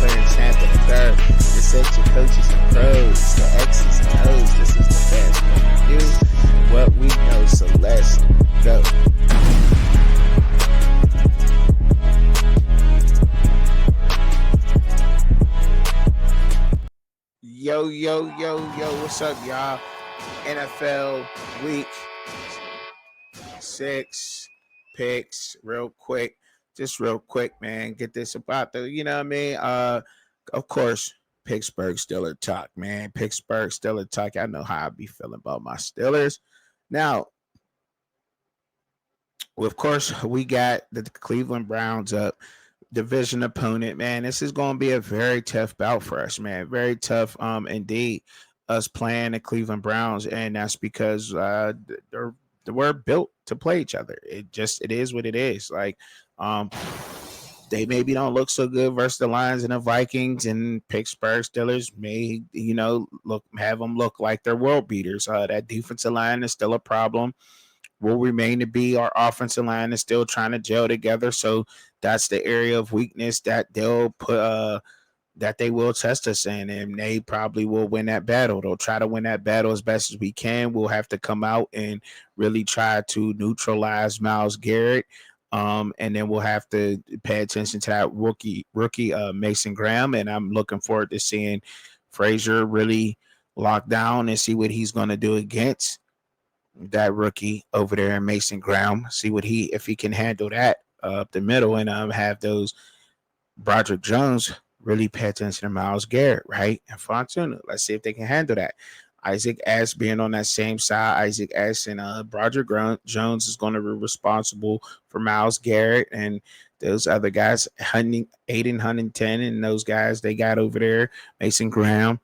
player and champ of the third. The section coaches and pros, the X's and O's. This is the best. What we do, what we know. So let's go. Yo, yo, yo, yo, what's up, y'all? NFL week 6 picks, real quick, man. Get this about the, you know what I mean? Of course, Pittsburgh Steelers talk, man. Pittsburgh Steelers talk. I know how I be feeling about my Steelers. Now, of course, we got the Cleveland Browns up. Division opponent, man. This is going to be a very tough bout for us, man. Very tough, indeed. Us playing the Cleveland Browns, and that's because we're built to play each other. It is what it is. Like, they maybe don't look so good versus the Lions and the Vikings, and Pittsburgh Steelers may, have them look like they're world beaters. That defensive line is still a problem. Will remain to be. Our offensive line is still trying to gel together, so that's the area of weakness that they'll put that they will test us in, and they probably will win that battle. They'll try to win that battle as best as we can. We'll have to come out and really try to neutralize Myles Garrett, and then we'll have to pay attention to that rookie Mason Graham, and I'm looking forward to seeing Frazier really lock down and see what he's going to do against that rookie over there in Mason Graham. See if he can handle that up the middle, and have those Broderick Jones really pay attention to Myles Garrett, right? And Fontana. Let's see if they can handle that. Isaac S being on that same side. Isaac S and Broderick Jones is going to be responsible for Myles Garrett and those other guys, Aiden Huntington, and those guys they got over there, Mason Graham.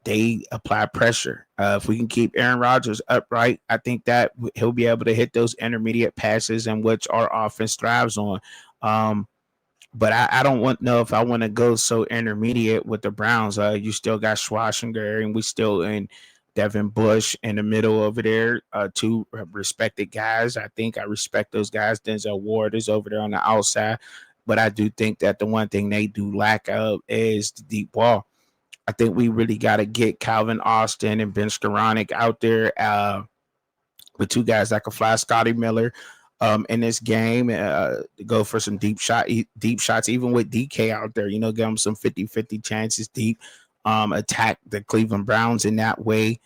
They apply pressure. If we can keep Aaron Rodgers upright, I think that he'll be able to hit those intermediate passes in which our offense thrives on. But I don't know if I want to go so intermediate with the Browns. You still got Schwarzenegger, and we still in Devin Bush in the middle over there. Two respected guys. I think I respect those guys. Denzel Ward is over there on the outside. But I do think that the one thing they do lack of is the deep ball. I think we really got to get Calvin Austin and Ben Skoranek out there with two guys that can fly. Scotty Miller in this game, go for some deep shots, even with DK out there, give them some 50-50 chances deep, attack the Cleveland Browns in that way.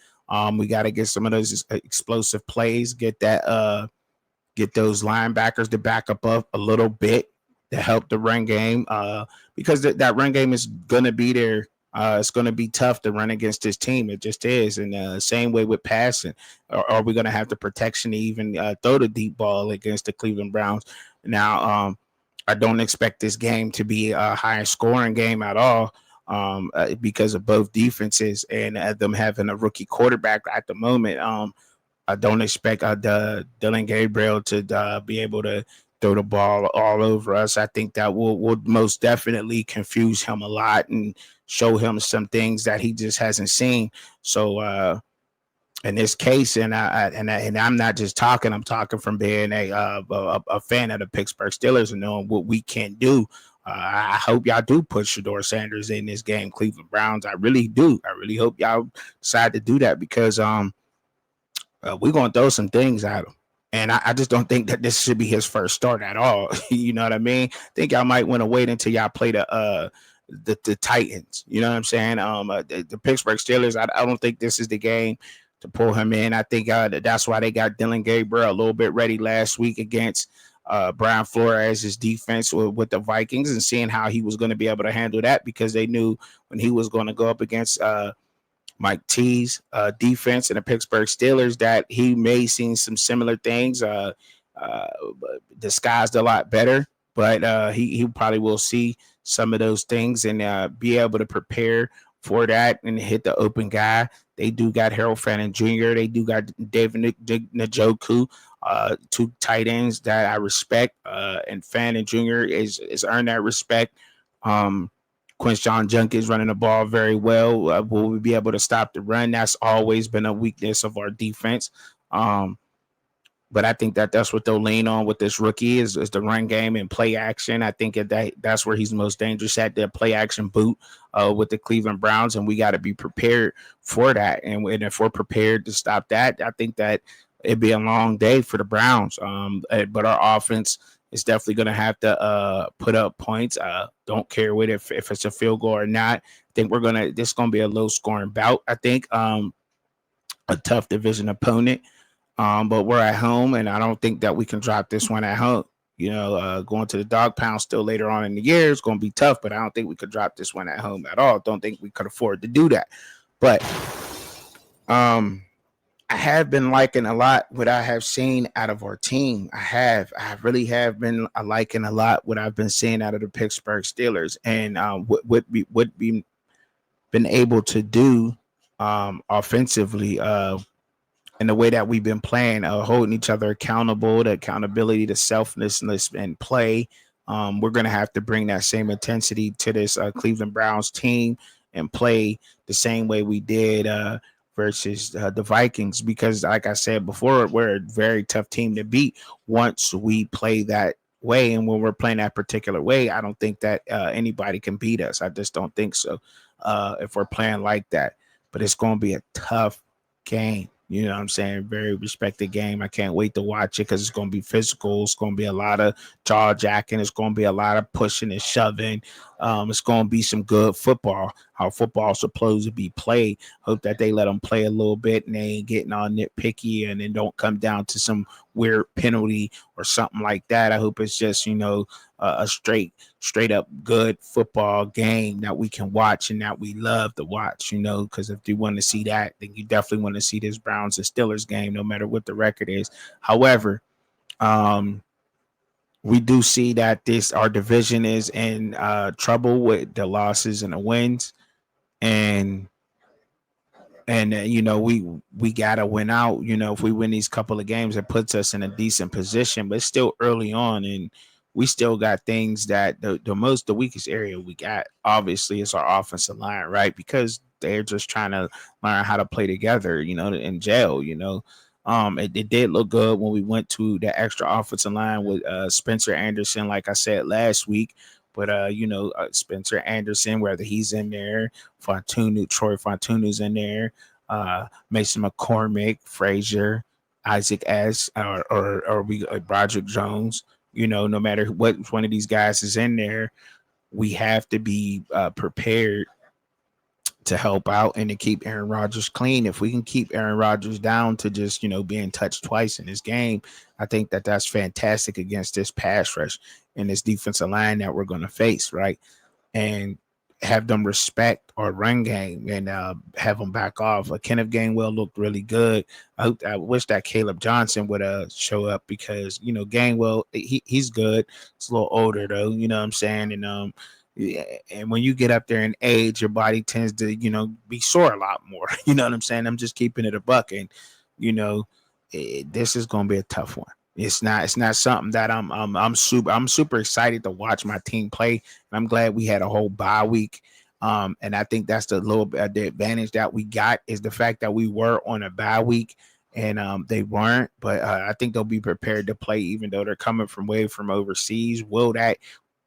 We got to get some of those explosive plays, get those linebackers to back up a little bit to help the run game because that run game is going to be there. It's going to be tough to run against this team. It just is. And same way with passing. Are we going to have the protection to even throw the deep ball against the Cleveland Browns? Now, I don't expect this game to be a high scoring game at all because of both defenses and them having a rookie quarterback at the moment. I don't expect Dylan Gabriel to be able to throw the ball all over us. I think that will most definitely confuse him a lot and show him some things that he just hasn't seen. So in this case, and I'm not just talking, I'm talking from being a fan of the Pittsburgh Steelers and knowing what we can do. I hope y'all do put Shedeur Sanders in this game, Cleveland Browns. I really do. I really hope y'all decide to do that because we're going to throw some things at him. And I just don't think that this should be his first start at all. You know what I mean? I think y'all might want to wait until y'all play the Titans. You know what I'm saying? The Pittsburgh Steelers, I don't think this is the game to pull him in. I think that's why they got Dylan Gabriel a little bit ready last week against Brian Flores' defense with the Vikings and seeing how he was going to be able to handle that because they knew when he was going to go up against Mike T's defense and the Pittsburgh Steelers that he may see some similar things disguised a lot better, but he probably will see some of those things and be able to prepare for that and hit the open guy. They do got Harold Fannin Jr. They do got David Njoku, two tight ends that I respect, and Fannin Jr. is earned that respect. Quince John Junkins running the ball very well. Will we be able to stop the run? That's always been a weakness of our defense. But I think that that's what they'll lean on with this rookie is the run game and play action. I think that's where he's most dangerous at, the play action boot with the Cleveland Browns, and we got to be prepared for that. And if we're prepared to stop that, I think that it'd be a long day for the Browns. But our offense is definitely going to have to put up points. Don't care what if it's a field goal or not. I think this is gonna be a low scoring bout. I think a tough division opponent. But we're at home, and I don't think that we can drop this one at home. Going to the dog pound still later on in the year is going to be tough, but I don't think we could drop this one at home at all. Don't think we could afford to do that. But I have been liking a lot what I have seen out of our team. I really have been liking a lot what I've been seeing out of the Pittsburgh Steelers, and what be been able to do offensively. And the way that we've been playing, holding each other accountable, the accountability, the selflessness and play. We're going to have to bring that same intensity to this Cleveland Browns team and play the same way we did versus the Vikings, because like I said before, we're a very tough team to beat once we play that way. And when we're playing that particular way, I don't think that anybody can beat us. I just don't think so if we're playing like that. But it's going to be a tough game. You know what I'm saying? Very respected game. I can't wait to watch it because it's going to be physical. It's going to be a lot of jaw jacking. It's going to be a lot of pushing and shoving. It's going to be some good football, how football's supposed to be played. Hope that they let them play a little bit and they ain't getting all nitpicky and then don't come down to some weird penalty or something like that. I hope it's just, a straight up good football game that we can watch and that we love to watch, because if you want to see that, then you definitely want to see this Browns and Steelers game, no matter what the record is. However, we do see that our division is in trouble with the losses and the wins, and we gotta win out. If we win these couple of games, it puts us in a decent position, but it's still early on, and we still got things that the weakest area we got obviously is our offensive line, right? Because they're just trying to learn how to play together, in jail. It did look good when we went to the extra offensive line with Spencer Anderson, like I said last week. But Spencer Anderson, whether he's in there, Troy Fontunu's in there, Mason McCormick, Frazier, Isaac S, or Broderick Jones. No matter what one of these guys is in there, we have to be prepared to help out and to keep Aaron Rodgers clean. If we can keep Aaron Rodgers down to just, being touched twice in this game, I think that that's fantastic against this pass rush and this defensive line that we're going to face, right? And have them respect our run game and have them back off. Kenneth Gainwell looked really good. I wish that Caleb Johnson would show up because, Gainwell, he's good. He's a little older, though, you know what I'm saying? And and when you get up there in age, your body tends to, be sore a lot more. You know what I'm saying? I'm just keeping it a buck, and this is going to be a tough one. It's not something that I'm super excited to watch my team play. And I'm glad we had a whole bye week. And I think that's the the advantage that we got is the fact that we were on a bye week and they weren't. But I think they'll be prepared to play even though they're coming from overseas. Will that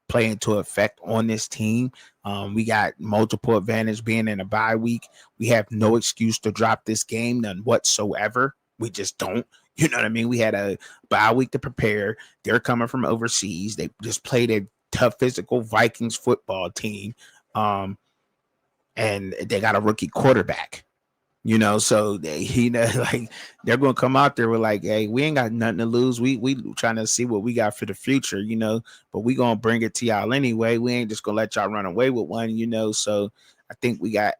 play into effect on this team? We got multiple advantage being in a bye week. We have no excuse to drop this game, none whatsoever. We just don't. You know what I mean? We had a bye week to prepare. They're coming from overseas. They just played a tough physical Vikings football team. And they got a rookie quarterback. So they, like they're gonna come out there with like, hey, we ain't got nothing to lose. We trying to see what we got for the future, but we gonna bring it to y'all anyway. We ain't just gonna let y'all run away with one, So I think we got,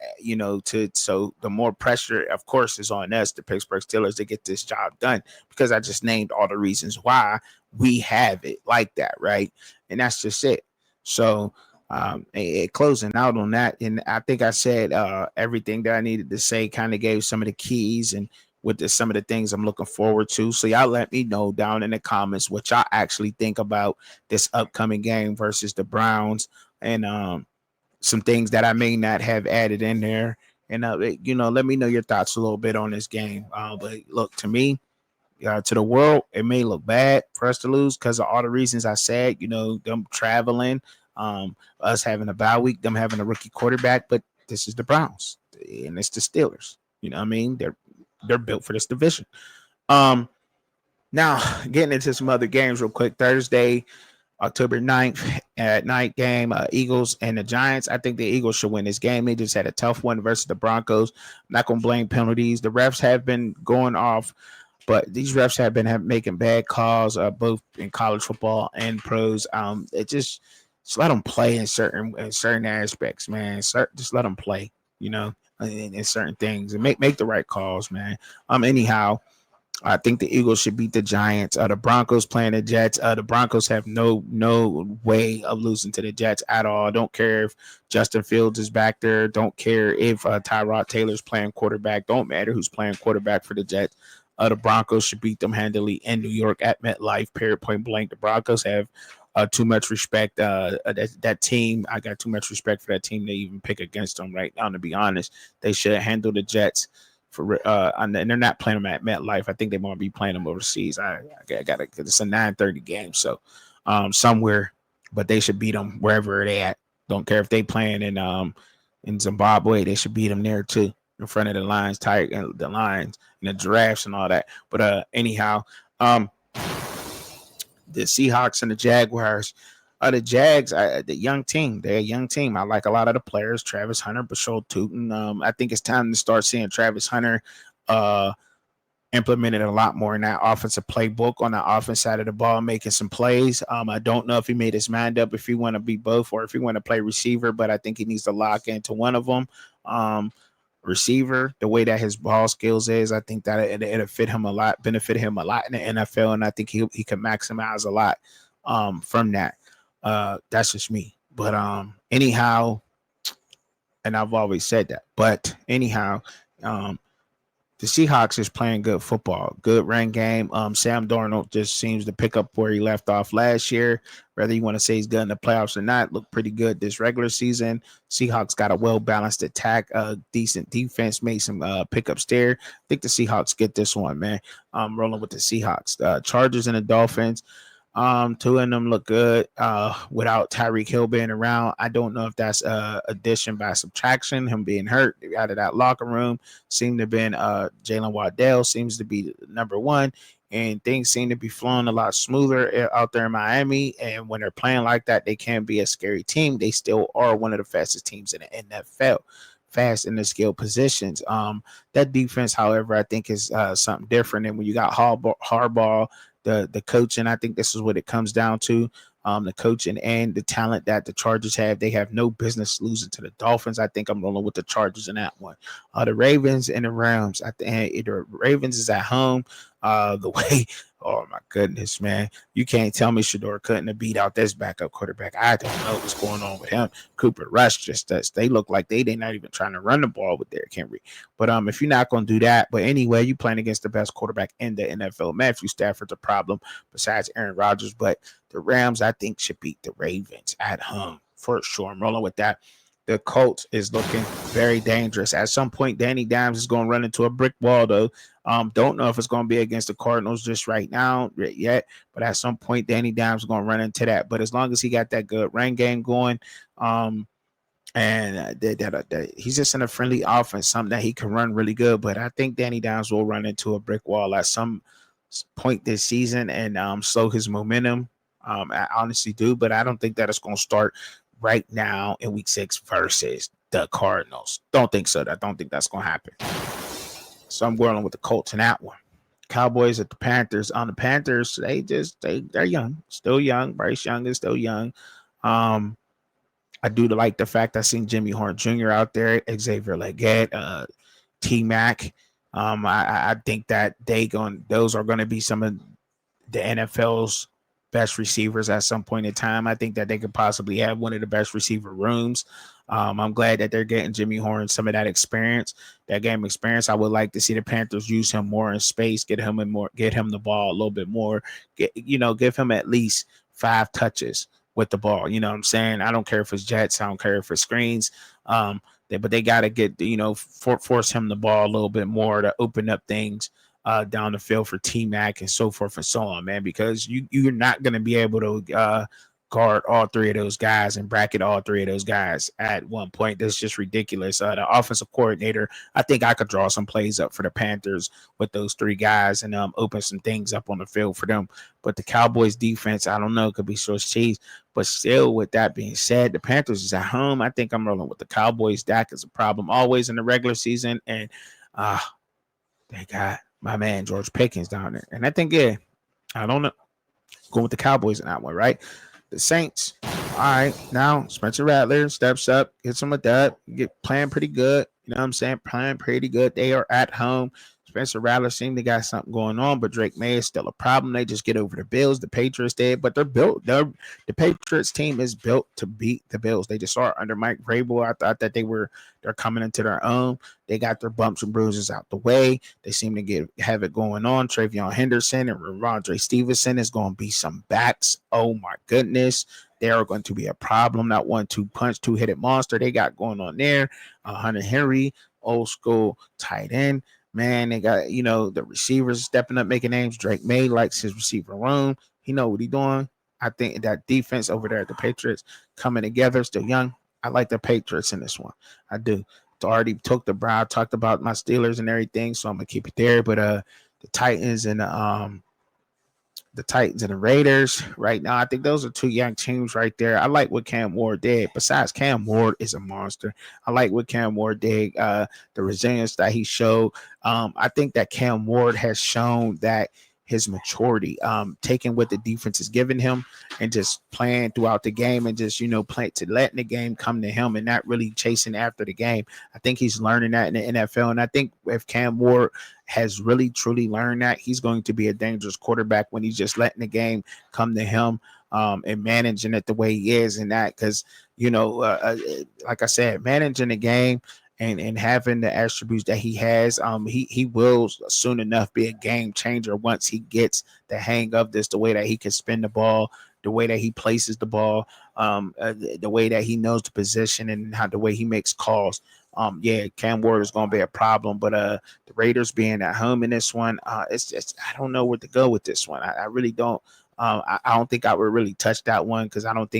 so the more pressure, of course, is on us, the Pittsburgh Steelers, to get this job done because I just named all the reasons why we have it like that, right? And that's just it. So closing out on that, and I think I said everything that I needed to say, kind of gave some of the keys and some of the things I'm looking forward to. So y'all let me know down in the comments what y'all actually think about this upcoming game versus the Browns, and some things that I may not have added in there. And let me know your thoughts a little bit on this game. But look, to me, To the world, it may look bad for us to lose because of all the reasons I said. Them traveling, us having a bye week, them having a rookie quarterback. But this is the Browns, and it's the Steelers. You know what I mean? They're built for this division. Now getting into some other games real quick. Thursday, October 9th at night game, Eagles and the Giants. I think the Eagles should win this game. They just had a tough one versus the Broncos. I'm not going to blame penalties. The refs have been going off, but these refs have been making bad calls, both in college football and pros. Just let them play in certain aspects, man. Just let them play, in certain things, and make the right calls, man. Anyhow, I think the Eagles should beat the Giants. The Broncos playing the Jets. The Broncos have no way of losing to the Jets at all. Don't care if Justin Fields is back there. Don't care if Tyrod Taylor's playing quarterback. Don't matter who's playing quarterback for the Jets. The Broncos should beat them handily in New York at MetLife. Period. Point blank. The Broncos have too much respect. That team, I got too much respect for that team to even pick against them right now. To be honest, they should handle the Jets. And they're not playing them at MetLife. I think they want to be playing them overseas. I got it. It's a 9:30 game, so somewhere, but they should beat them wherever they at. Don't care if they playing in Zimbabwe. They should beat them there too, in front of the Lions, the Lions, and the Giraffes and all that. But anyhow, the Seahawks and the Jaguars. The Jags, the young team. They're a young team. I like a lot of the players. Travis Hunter, Bashol Tootin. I think it's time to start seeing Travis Hunter implemented a lot more in that offensive playbook on the offense side of the ball, making some plays. I don't know if he made his mind up if he want to be both or if he want to play receiver, but I think he needs to lock into one of them. Receiver, the way that his ball skills is, I think that it'll fit him a lot, benefit him a lot in the NFL, and I think he can maximize a lot from that. That's just me. But anyhow, and I've always said that. But anyhow, the Seahawks is playing good football, good run game. Sam Darnold just seems to pick up where he left off last year. Whether you want to say he's good in the playoffs or not, looked pretty good this regular season. Seahawks got a well-balanced attack, decent defense, made some pickups there. I think the Seahawks get this one, man. I'm rolling with the Seahawks. Chargers and the Dolphins. Two of them look good without Tyreek Hill being around. I don't know if that's addition by subtraction, him being hurt out of that locker room. Seemed to have been Jalen Waddell seems to be number one, and things seem to be flowing a lot smoother out there in Miami. And when they're playing like that, they can be a scary team. They still are one of the fastest teams in the NFL. Fast in the skill positions. That defense, however, I think is something different. And when you got Harbaugh, the coaching, I think this is what it comes down to. The coaching and the talent that the Chargers have, they have no business losing to the Dolphins. I think I'm rolling with the Chargers in that one. The Ravens and the Rams. I think the Ravens is at home. The way, oh my goodness, man, you can't tell me Shedeur couldn't have beat out this backup quarterback. I don't know what's going on with him. Cooper Rush just does. They look like they're not even trying to run the ball with Derrick Henry. But if you're not going to do that, but anyway, you playing against the best quarterback in the NFL. Matthew Stafford's a problem besides Aaron Rodgers, but the Rams, I think, should beat the Ravens at home for sure. I'm rolling with that. The Colts is looking very dangerous. At some point, Danny Dimes is going to run into a brick wall, though. Don't know if it's going to be against the Cardinals just right now yet, but at some point, Danny Dimes is going to run into that. But as long as he got that good run game going, and he's just in a friendly offense, something that he can run really good. But I think Danny Dimes will run into a brick wall at some point this season and slow his momentum. I honestly do, but I don't think that it's going to start right now in week 6 versus the Cardinals. Don't think so. I don't think that's going to happen. So I'm going with the Colts in that one. Cowboys at the Panthers. On the Panthers, they're young, still young. Bryce Young is still young. I do like the fact I seen Jimmy Horn Jr. out there, Xavier Legette, T Mac. I think that those are going to be some of the NFL's best receivers at some point in time. I think that they could possibly have one of the best receiver rooms. I'm glad that they're getting Jimmy Horn some of that experience, that game experience. I would like to see the Panthers use him more in space, get him the ball a little bit more, give him at least 5 touches with the ball. You know what I'm saying? I don't care if it's jets, I don't care if it's screens. But they got to get, force him the ball a little bit more to open up things down the field for T-Mac and so forth and so on, man, because you're not going to be able to guard all three of those guys and bracket all three of those guys at one point. That's just ridiculous. The offensive coordinator, I think I could draw some plays up for the Panthers with those three guys and open some things up on the field for them. But the Cowboys defense, I don't know, could be Swiss cheese. But still, with that being said, the Panthers is at home. I think I'm rolling with the Cowboys. Dak is a problem always in the regular season. And they got my man George Pickens down there. And I think, yeah, I don't know. Go with the Cowboys in that one, right? The Saints. All right, now Spencer Rattler steps up, gets him a dub, get playing pretty good. You know what I'm saying? Playing pretty good. They are at home. Spencer Rattler seemed to got something going on, but Drake May is still a problem. They just get over the Bills. The Patriots did, but they're built. The Patriots team is built to beat the Bills. They just are under Mike Vrabel. I thought that they're coming into their own. They got their bumps and bruises out the way. They seem to have it going on. Travion Henderson and Ramondre Stevenson is going to be some backs. Oh my goodness. They are going to be a problem. Not 1-2 punch, two-headed monster they got going on there. Hunter Henry, old school tight end. Man, they got, the receivers stepping up, making names. Drake May likes his receiver room. He know what he's doing. I think that defense over there at the Patriots coming together, still young. I like the Patriots in this one. I do. Already took the brow, talked about my Steelers and everything, so I'm gonna keep it there. But the Titans and the Raiders right now, I think those are two young teams right there. I like what Cam Ward did. Besides, Cam Ward is a monster. I like what Cam Ward did, the resilience that he showed. I think that Cam Ward has shown that his maturity, taking what the defense is giving him and just playing throughout the game and just, letting the game come to him and not really chasing after the game. I think he's learning that in the NFL. And I think if Cam Ward has really, truly learned that, he's going to be a dangerous quarterback when he's just letting the game come to him and managing it the way he is. And that, because, like I said, managing the game and having the attributes that he has, he will soon enough be a game changer once he gets the hang of this, the way that he can spin the ball, the way that he places the ball, the way that he knows the position and the way he makes calls. Cam Ward is going to be a problem, but the Raiders being at home in this one, it's just, I don't know where to go with this one. I really don't. I don't think I would really touch that one because I don't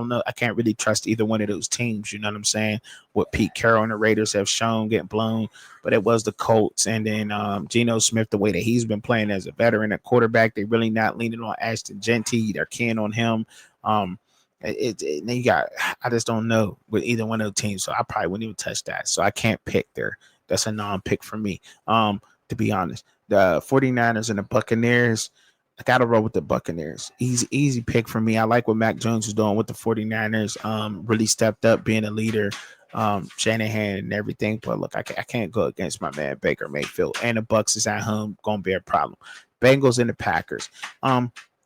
know. I can't really trust either one of those teams. You know what I'm saying? What Pete Carroll and the Raiders have shown getting blown, but it was the Colts. And then Geno Smith, the way that he's been playing as a veteran at quarterback, they really not leaning on Ashton Genty. They're keying on him. Then you got, I just don't know with either one of those teams. So I probably wouldn't even touch that. So I can't pick there. That's a non-pick for me, to be honest. The 49ers and the Buccaneers, I got to roll with the Buccaneers. Easy pick for me. I like what Mac Jones is doing with the 49ers. Really stepped up being a leader, Shanahan and everything. But look, I can't go against my man Baker Mayfield. And the Bucs is at home, going to be a problem. Bengals and the Packers.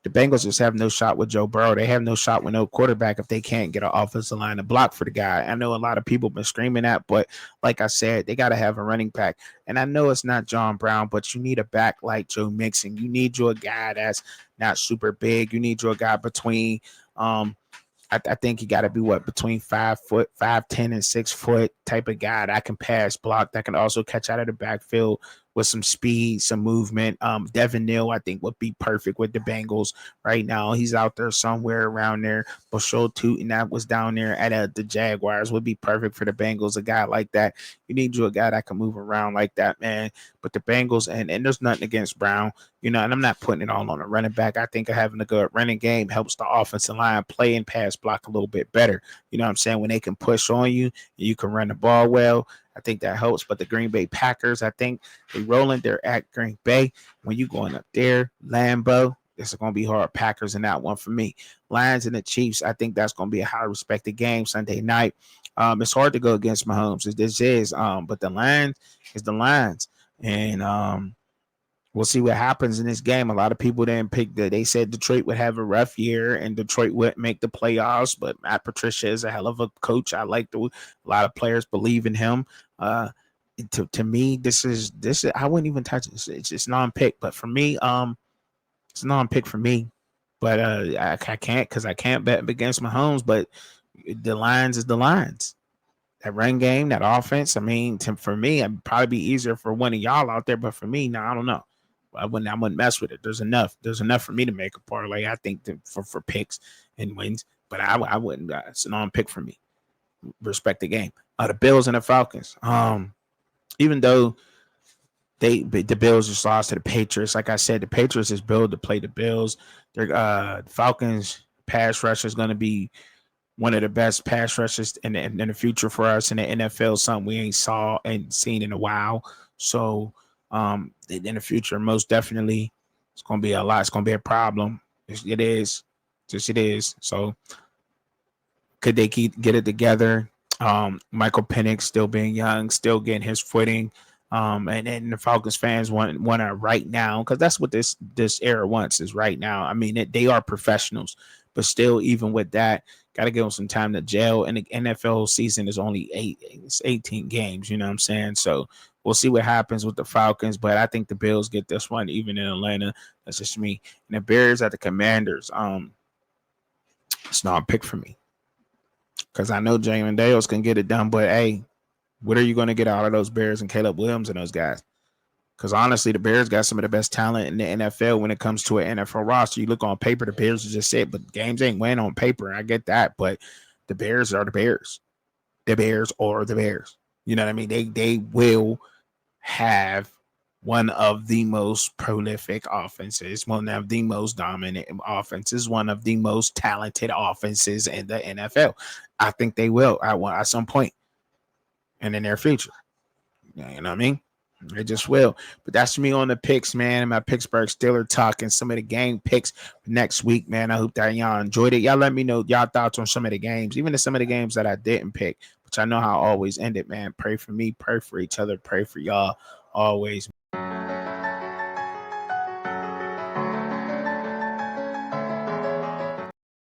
The Bengals just have no shot with Joe Burrow. They have no shot with no quarterback if they can't get an offensive line to block for the guy. I know a lot of people have been screaming that, but like I said, they got to have a running back. And I know it's not John Brown, but you need a back like Joe Mixon. You need you a guy that's not super big. You need you a guy between I think you got to be between 5 foot, 5'10" and 6 foot type of guy that can pass block, that can also catch out of the backfield with some speed, some movement. Devin Neal, I think, would be perfect with the Bengals right now. He's out there somewhere around there. Bashol Tootin, that was down there at the Jaguars, would be perfect for the Bengals. A guy like that. You need you a guy that can move around like that, man. But the Bengals, and there's nothing against Brown, and I'm not putting it all on a running back. I think having a good running game helps the offensive line play and pass block a little bit better. You know what I'm saying? When they can push on you, and you can run the ball well, I think that helps. But the Green Bay Packers, I think they rolling. They're at Green Bay. When you going up there, Lambeau, it's going to be hard. Packers in that one for me. Lions and the Chiefs, I think that's going to be a high respected game Sunday night. It's hard to go against Mahomes. This is, but the Lions is the Lions. And we'll see what happens in this game. A lot of people didn't pick that. They said Detroit would have a rough year and Detroit wouldn't make the playoffs. But Matt Patricia is a hell of a coach. I like a lot of players believe in him. To me, this is I wouldn't even touch it. It's just non-pick. But for me, it's a non-pick for me. But I can't because I can't bet against Mahomes. But the Lions is the Lions. That run game, that offense. I mean, for me, it'd probably be easier for one of y'all out there, but for me, no, I don't know. I wouldn't mess with it. There's enough. There's enough for me to make a parlay. I think for picks and wins, but I wouldn't. It's an on pick for me. Respect the game. The Bills and the Falcons. Even though the Bills just lost to the Patriots, like I said, the Patriots is built to play the Bills. The Falcons pass rush is going to be one of the best pass rushes in the future for us in the NFL, something we ain't saw and seen in a while. So in the future, most definitely, it's going to be a lot. It's going to be a problem. It is. Just it is. So could they get it together? Michael Penix still being young, still getting his footing. And the Falcons fans want to right now, because that's what this era wants, is right now. I mean, they are professionals, but still, even with that, got to give them some time to gel. And the NFL season is only 18 games. You know what I'm saying? So we'll see what happens with the Falcons, but I think the Bills get this one, even in Atlanta. That's just me. And the Bears at the Commanders. It's not a pick for me, because I know Jalen Daniels can get it done, but hey, what are you going to get out of those Bears and Caleb Williams and those guys? Because honestly, the Bears got some of the best talent in the NFL when it comes to an NFL roster. You look on paper, the Bears are just it, but games ain't win on paper. I get that, but the Bears are the Bears. The Bears are the Bears. You know what I mean? They will have one of the most prolific offenses, one of the most dominant offenses, one of the most talented offenses in the NFL. I think they will at some point in the near future. You know what I mean? They just will. But that's me on the picks, man. And my Pittsburgh Steelers talk and some of the game picks next week, man. I hope that y'all enjoyed it. Y'all let me know y'all thoughts on some of the games, even some of the games that I didn't pick, which I know how I always end it, man. Pray for me, pray for each other, pray for y'all always.